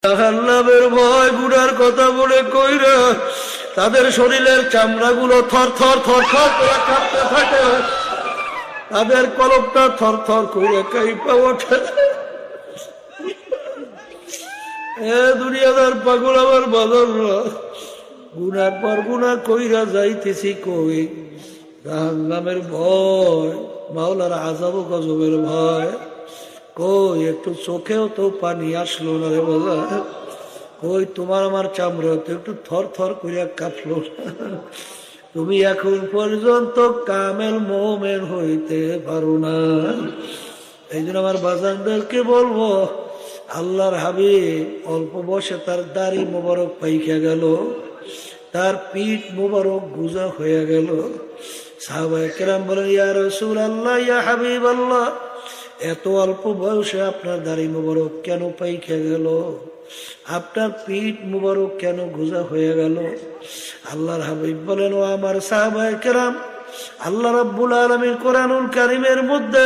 জাহান্নামের ভয় গুনার কথা বলে কইরা তাদের শরীরের চামড়াগুলো থর থর থর থর করে কাঁপতে থাকে, তাদের কলবটা থর থর করে কাঁপা ওঠে। দুনিয়াদার পাগল আমার বাদররা, গুনার পর গুনাহ কইরা যাইতেছি কই, জাহান্নামের ভয়, মাওলার আযাব ও গজবের ভয় কই, একটু চোখেও তো পানি আসলো না রে বাবা, কই তোমার আমার চামড়া তো একটু থর থর করিয়া কাঁপলো না, তুমি এখন পর্যন্ত কামেল মোমেন হইতে পারো না। এই জন্য আমার বাজানদেরকে বলবো, আল্লাহর হাবিব অল্প বয়সে তার দাড়ি মোবারক পাইকা গেল, তার পিঠ মোবারক গুজা হয়ে গেল। সাহাবায়ে কেরাম বলেন, ইয়া রাসূলুল্লাহ, ইয়া হাবিবাল্লাহ, এত অল্প বয়সে আপনার দাড়ি মোবারক কেন পাইকা গেল, আপনার পিঠ মোবারক কেন গুজা হয়ে গেল? আল্লাহর হাবিব বলেন, ও আমার সাহাবায়ে কেরাম, আল্লাহ রাব্বুল আলামিন কোরআনুল কারীমের মধ্যে